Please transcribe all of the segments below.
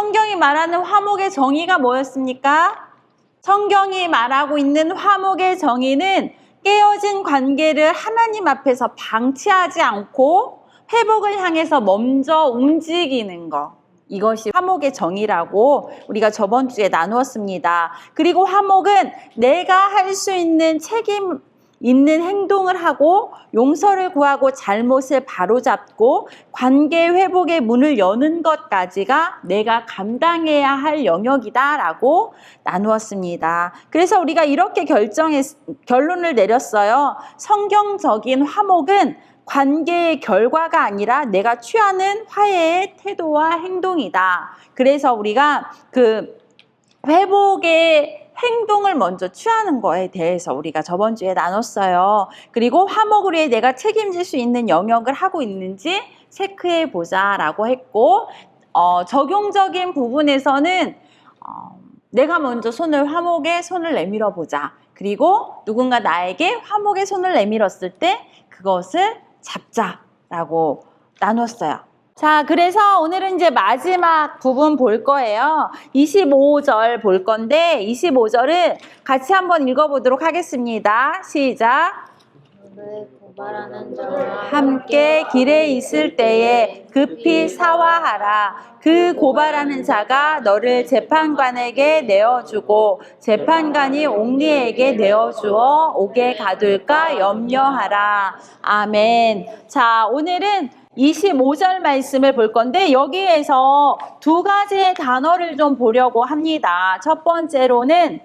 성경이 말하는 화목의 정의가 뭐였습니까? 성경이 말하고 있는 화목의 정의는 깨어진 관계를 하나님 앞에서 방치하지 않고 회복을 향해서 먼저 움직이는 것. 이것이 화목의 정의라고 우리가 저번 주에 나누었습니다. 그리고 화목은 내가 할 수 있는 책임 있는 행동을 하고 용서를 구하고 잘못을 바로잡고 관계 회복의 문을 여는 것까지가 내가 감당해야 할 영역이다라고 나누었습니다. 그래서 우리가 이렇게 결론을 내렸어요. 성경적인 화목은 관계의 결과가 아니라 내가 취하는 화해의 태도와 행동이다. 그래서 우리가 그 회복의 행동을 먼저 취하는 거에 대해서 우리가 저번 주에 나눴어요. 그리고 화목을 위해 내가 책임질 수 있는 영역을 하고 있는지 체크해 보자라고 했고, 적용적인 부분에서는 내가 먼저 화목에 손을 내밀어 보자. 그리고 누군가 나에게 화목의 손을 내밀었을 때 그것을 잡자라고 나눴어요. 자, 그래서 오늘은 이제 마지막 부분 볼 거예요. 25절 볼 건데 25절을 같이 한번 읽어보도록 하겠습니다. 시작. 너를 고발하는 자와 함께 길에 있을 때에 급히 사화하라. 그 고발하는 자가 너를 재판관에게 내어주고 재판관이 옥리에게 내어주어 옥에 가둘까 염려하라. 아멘. 자, 오늘은 25절 말씀을 볼 건데 여기에서 두 가지의 단어를 좀 보려고 합니다. 첫 번째로는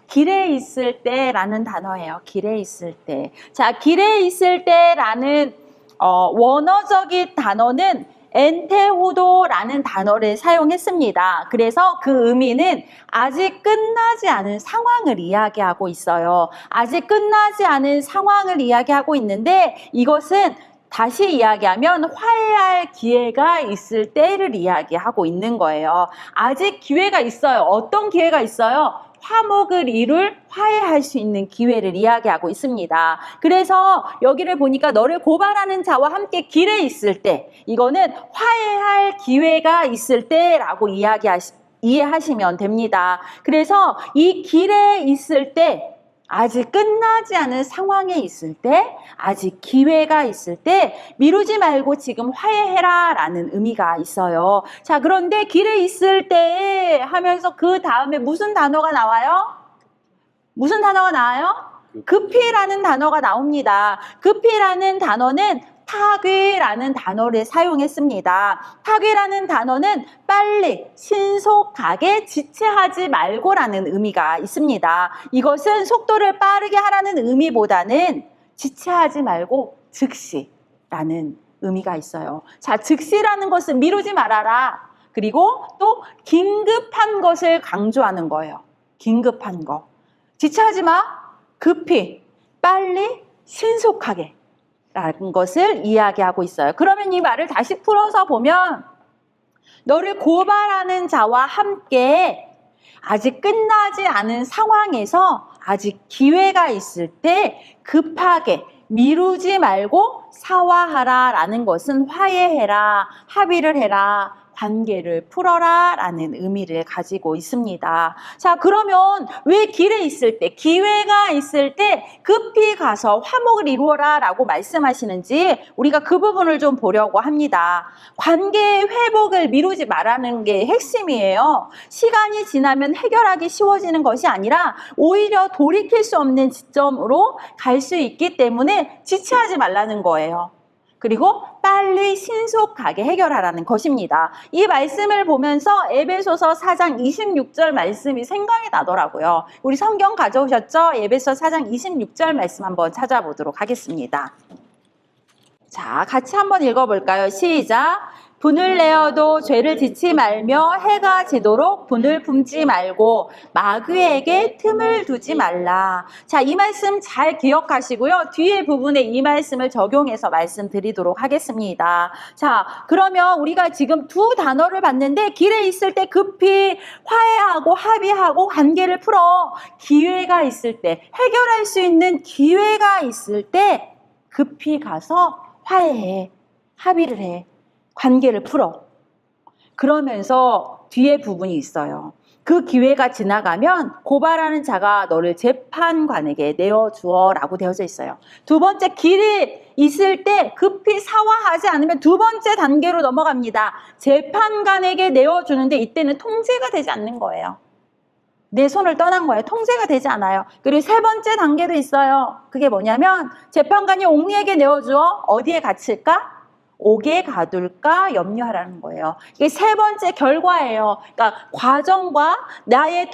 길에 있을 때라는 단어예요. 길에 있을 때. 자, 길에 있을 때라는 원어적인 단어는 엔테오도라는 단어를 사용했습니다. 그래서 그 의미는 아직 끝나지 않은 상황을 이야기하고 있어요. 아직 끝나지 않은 상황을 이야기하고 있는데 이것은 다시 이야기하면 화해할 기회가 있을 때를 이야기하고 있는 거예요. 아직 기회가 있어요. 어떤 기회가 있어요? 화목을 이룰 화해할 수 있는 기회를 이야기하고 있습니다. 그래서 여기를 보니까 너를 고발하는 자와 함께 길에 있을 때, 이거는 화해할 기회가 있을 때라고 이해하시면 됩니다. 그래서 이 길에 있을 때, 아직 끝나지 않은 상황에 있을 때, 아직 기회가 있을 때 미루지 말고 지금 화해해라 라는 의미가 있어요. 자, 그런데 길에 있을 때 하면서 그 다음에 무슨 단어가 나와요? 무슨 단어가 나와요? 급히라는 단어가 나옵니다. 급히라는 단어는 타괴라는 단어를 사용했습니다. 타괴라는 단어는 빨리, 신속하게, 지체하지 말고라는 의미가 있습니다. 이것은 속도를 빠르게 하라는 의미보다는 지체하지 말고 즉시라는 의미가 있어요. 자, 즉시라는 것은 미루지 말아라. 그리고 또 긴급한 것을 강조하는 거예요. 긴급한 거. 지체하지 마. 급히, 빨리, 신속하게. 라는 것을 이야기하고 있어요. 그러면 이 말을 다시 풀어서 보면 너를 고발하는 자와 함께 아직 끝나지 않은 상황에서 아직 기회가 있을 때 급하게 미루지 말고 사화하라 라는 것은 화해해라, 합의를 해라, 관계를 풀어라 라는 의미를 가지고 있습니다. 자, 그러면 왜 길에 있을 때, 기회가 있을 때 급히 가서 화목을 이루어라 라고 말씀하시는지 우리가 그 부분을 좀 보려고 합니다. 관계 회복을 미루지 말라는 게 핵심이에요. 시간이 지나면 해결하기 쉬워지는 것이 아니라 오히려 돌이킬 수 없는 지점으로 갈 수 있기 때문에 지체하지 말라는 거예요. 그리고 빨리 신속하게 해결하라는 것입니다. 이 말씀을 보면서 에베소서 4장 26절 말씀이 생각이 나더라고요. 우리 성경 가져오셨죠? 에베소 4장 26절 말씀 한번 찾아보도록 하겠습니다. 자, 같이 한번 읽어볼까요? 시작! 분을 내어도 죄를 짓지 말며 해가 지도록 분을 품지 말고 마귀에게 틈을 두지 말라. 자, 이 말씀 잘 기억하시고요. 뒤에 부분에 이 말씀을 적용해서 말씀드리도록 하겠습니다. 자, 그러면 우리가 지금 두 단어를 봤는데 길에 있을 때 급히 화해하고 합의하고 관계를 풀어. 기회가 있을 때, 해결할 수 있는 기회가 있을 때 급히 가서 화해해, 합의를 해. 관계를 풀어. 그러면서 뒤에 부분이 있어요. 그 기회가 지나가면 고발하는 자가 너를 재판관에게 내어주어 라고 되어져 있어요. 두 번째, 길이 있을 때 급히 사화하지 않으면 두 번째 단계로 넘어갑니다. 재판관에게 내어주는데 이때는 통제가 되지 않는 거예요. 내 손을 떠난 거예요. 통제가 되지 않아요. 그리고 세 번째 단계도 있어요. 그게 뭐냐면 재판관이 옥리에게 내어주어 어디에 갇힐까? 옥에 가둘까 염려하라는 거예요. 이게 세 번째 결과예요. 그러니까 과정과 나의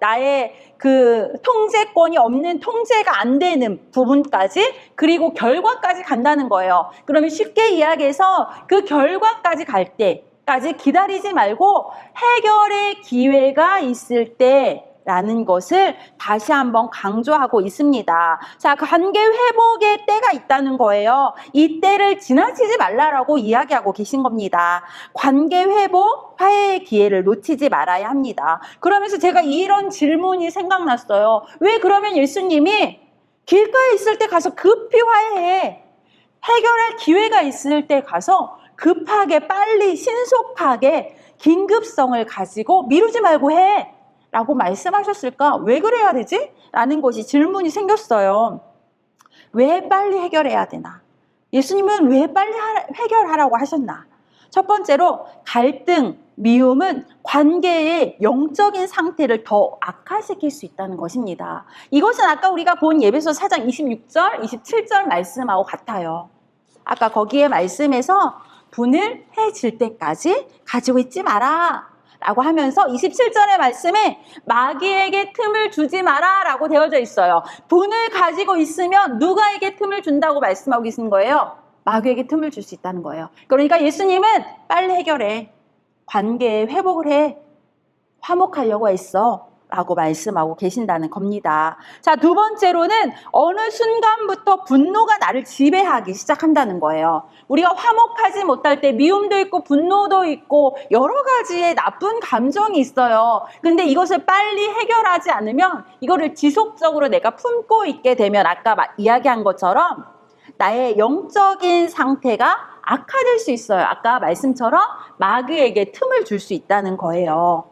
나의 그 통제권이 없는, 통제가 안 되는 부분까지, 그리고 결과까지 간다는 거예요. 그러면 쉽게 이야기해서 그 결과까지 갈 때까지 기다리지 말고 해결의 기회가 있을 때 라는 것을 다시 한번 강조하고 있습니다. 자, 관계 회복의 때가 있다는 거예요. 이 때를 지나치지 말라라고 이야기하고 계신 겁니다. 관계 회복, 화해의 기회를 놓치지 말아야 합니다. 그러면서 제가 이런 질문이 생각났어요. 왜 그러면 예수님이 길가에 있을 때 가서 급히 화해해, 해결할 기회가 있을 때 가서 급하게 빨리 신속하게 긴급성을 가지고 미루지 말고 해 라고 말씀하셨을까? 왜 그래야 되지? 라는 것이 질문이 생겼어요. 왜 빨리 해결해야 되나? 예수님은 왜 빨리 해결하라고 하셨나? 첫 번째로 갈등, 미움은 관계의 영적인 상태를 더 악화시킬 수 있다는 것입니다. 이것은 아까 우리가 본 예배소 4장 26절, 27절 말씀하고 같아요. 아까 거기에 말씀에서 분을 해질 때까지 가지고 있지 마라 라고 하면서 27절의 말씀에 마귀에게 틈을 주지 마라 라고 되어져 있어요. 분을 가지고 있으면 누가에게 틈을 준다고 말씀하고 계신 거예요? 마귀에게 틈을 줄 수 있다는 거예요. 그러니까 예수님은 빨리 해결해, 관계에 회복을 해, 화목하려고 했어 라고 말씀하고 계신다는 겁니다. 자, 두 번째로는 어느 순간부터 분노가 나를 지배하기 시작한다는 거예요. 우리가 화목하지 못할 때 미움도 있고 분노도 있고 여러 가지의 나쁜 감정이 있어요. 근데 이것을 빨리 해결하지 않으면, 이거를 지속적으로 내가 품고 있게 되면 아까 이야기한 것처럼 나의 영적인 상태가 악화될 수 있어요. 아까 말씀처럼 마귀에게 틈을 줄 수 있다는 거예요.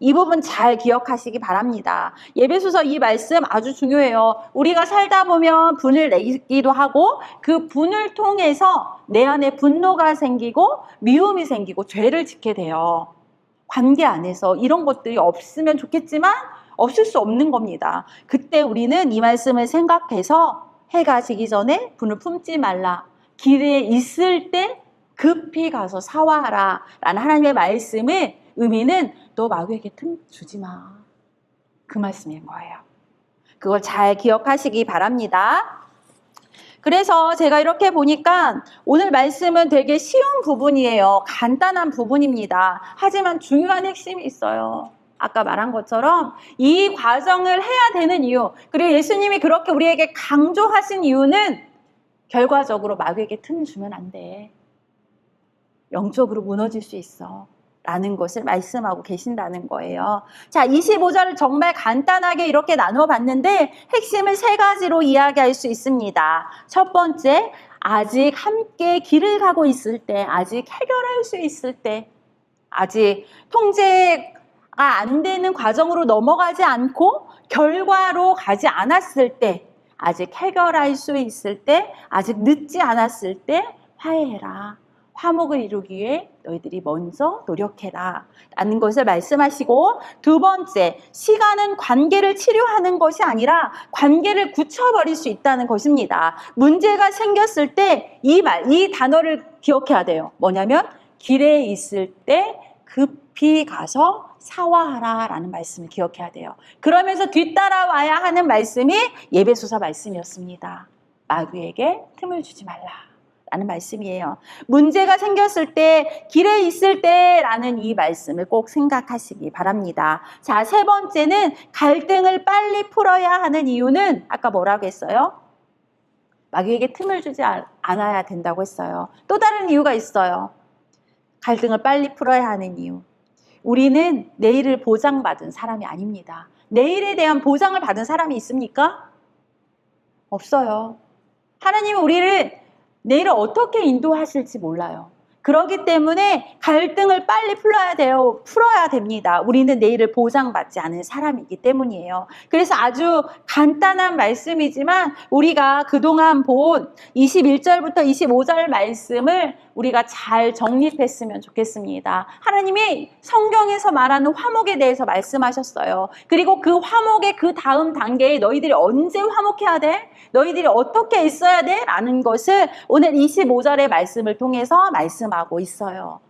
이 부분 잘 기억하시기 바랍니다. 예배소서 이 말씀 아주 중요해요. 우리가 살다 보면 분을 내기도 하고 그 분을 통해서 내 안에 분노가 생기고 미움이 생기고 죄를 짓게 돼요. 관계 안에서 이런 것들이 없으면 좋겠지만 없을 수 없는 겁니다. 그때 우리는 이 말씀을 생각해서 해가 지기 전에 분을 품지 말라, 길에 있을 때 급히 가서 사화하라 라는 하나님의 말씀의 의미는 너 마귀에게 틈 주지 마, 그 말씀인 거예요. 그걸 잘 기억하시기 바랍니다. 그래서 제가 이렇게 보니까 오늘 말씀은 되게 쉬운 부분이에요. 간단한 부분입니다. 하지만 중요한 핵심이 있어요. 아까 말한 것처럼 이 과정을 해야 되는 이유, 그리고 예수님이 그렇게 우리에게 강조하신 이유는 결과적으로 마귀에게 틈 주면 안 돼, 영적으로 무너질 수 있어 라는 것을 말씀하고 계신다는 거예요. 자, 25절을 정말 간단하게 이렇게 나눠봤는데 핵심을 세 가지로 이야기할 수 있습니다. 첫 번째, 아직 함께 길을 가고 있을 때, 아직 해결할 수 있을 때, 아직 통제가 안 되는 과정으로 넘어가지 않고 결과로 가지 않았을 때, 아직 해결할 수 있을 때, 아직 늦지 않았을 때 화해해라, 화목을 이루기 위해 너희들이 먼저 노력해라 라는 것을 말씀하시고, 두 번째, 시간은 관계를 치료하는 것이 아니라 관계를 굳혀버릴 수 있다는 것입니다. 문제가 생겼을 때 이 단어를 기억해야 돼요. 뭐냐면 길에 있을 때 급히 가서 사화하라 라는 말씀을 기억해야 돼요. 그러면서 뒤따라와야 하는 말씀이 예배소서 말씀이었습니다. 마귀에게 틈을 주지 말라 라는 말씀이에요. 문제가 생겼을 때, 길에 있을 때 라는 이 말씀을 꼭 생각하시기 바랍니다. 자, 세 번째는 갈등을 빨리 풀어야 하는 이유는 아까 뭐라고 했어요? 마귀에게 틈을 주지 않아야 된다고 했어요. 또 다른 이유가 있어요. 갈등을 빨리 풀어야 하는 이유. 우리는 내일을 보장받은 사람이 아닙니다. 내일에 대한 보장을 받은 사람이 있습니까? 없어요. 하나님은 우리를 내일을 어떻게 인도하실지 몰라요. 그렇기 때문에 갈등을 빨리 풀어야 됩니다. 우리는 내일을 보장받지 않은 사람이기 때문이에요. 그래서 아주 간단한 말씀이지만 우리가 그동안 본 21절부터 25절 말씀을 우리가 잘 정립했으면 좋겠습니다. 하나님이 성경에서 말하는 화목에 대해서 말씀하셨어요. 그리고 그 화목의 그 다음 단계에 너희들이 언제 화목해야 돼? 너희들이 어떻게 있어야 돼? 라는 것을 오늘 25절의 말씀을 통해서 말씀하고 있어요.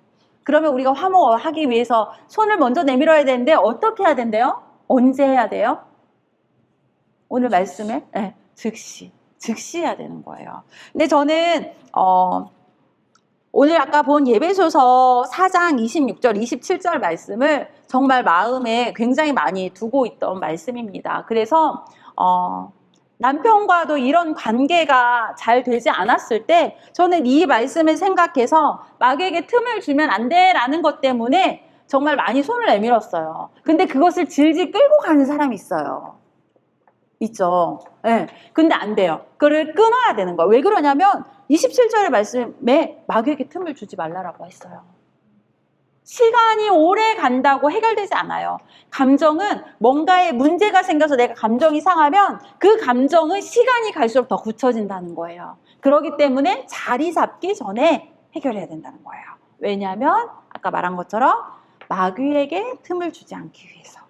그러면 우리가 화목하기 위해서 손을 먼저 내밀어야 되는데 어떻게 해야 된대요? 언제 해야 돼요? 오늘 말씀에 네, 즉시 해야 되는 거예요. 근데 저는 오늘 아까 본 예배소서 4장 26절, 27절 말씀을 정말 마음에 굉장히 많이 두고 있던 말씀입니다. 그래서 남편과도 이런 관계가 잘 되지 않았을 때 저는 이 말씀을 생각해서 마귀에게 틈을 주면 안 돼라는 것 때문에 정말 많이 손을 내밀었어요. 근데 그것을 질질 끌고 가는 사람이 있어요. 있죠. 네. 근데 안 돼요. 그걸 끊어야 되는 거예요. 왜 그러냐면 27절의 말씀에 마귀에게 틈을 주지 말라라고 했어요. 시간이 오래 간다고 해결되지 않아요. 감정은 뭔가에 문제가 생겨서 내가 감정이 상하면 그 감정은 시간이 갈수록 더 굳혀진다는 거예요. 그렇기 때문에 자리 잡기 전에 해결해야 된다는 거예요. 왜냐하면 아까 말한 것처럼 마귀에게 틈을 주지 않기 위해서.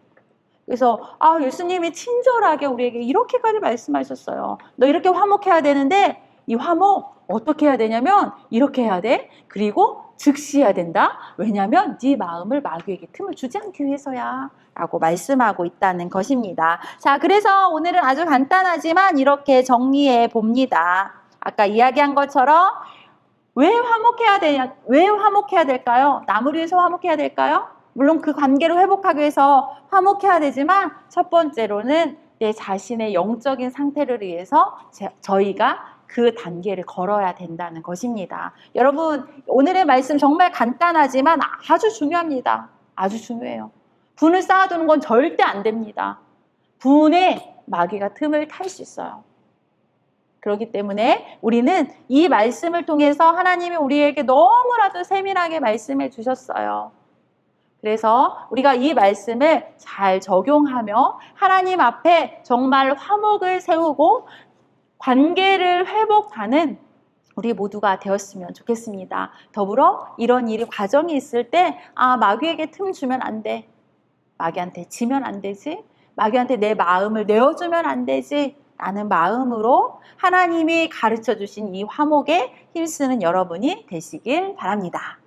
그래서 예수님이 친절하게 우리에게 이렇게까지 말씀하셨어요. 너 이렇게 화목해야 되는데 이 화목 어떻게 해야 되냐면 이렇게 해야 돼. 그리고 즉시 해야 된다. 왜냐하면 네 마음을 마귀에게 틈을 주지 않기 위해서야 라고 말씀하고 있다는 것입니다. 자, 그래서 오늘은 아주 간단하지만 이렇게 정리해 봅니다. 아까 이야기한 것처럼 왜 화목해야 될까요? 남을 위해서 화목해야 될까요? 물론 그 관계를 회복하기 위해서 화목해야 되지만 첫 번째로는 내 자신의 영적인 상태를 위해서 저희가 그 단계를 걸어야 된다는 것입니다. 여러분, 오늘의 말씀 정말 간단하지만 아주 중요합니다. 아주 중요해요. 분을 쌓아두는 건 절대 안 됩니다. 분에 마귀가 틈을 탈 수 있어요. 그렇기 때문에 우리는 이 말씀을 통해서 하나님이 우리에게 너무나도 세밀하게 말씀해 주셨어요. 그래서 우리가 이 말씀을 잘 적용하며 하나님 앞에 정말 화목을 세우고 관계를 회복하는 우리 모두가 되었으면 좋겠습니다. 더불어 이런 일이 과정이 있을 때 마귀에게 틈 주면 안 돼. 마귀한테 지면 안 되지. 마귀한테 내 마음을 내어주면 안 되지. 라는 마음으로 하나님이 가르쳐 주신 이 화목에 힘쓰는 여러분이 되시길 바랍니다.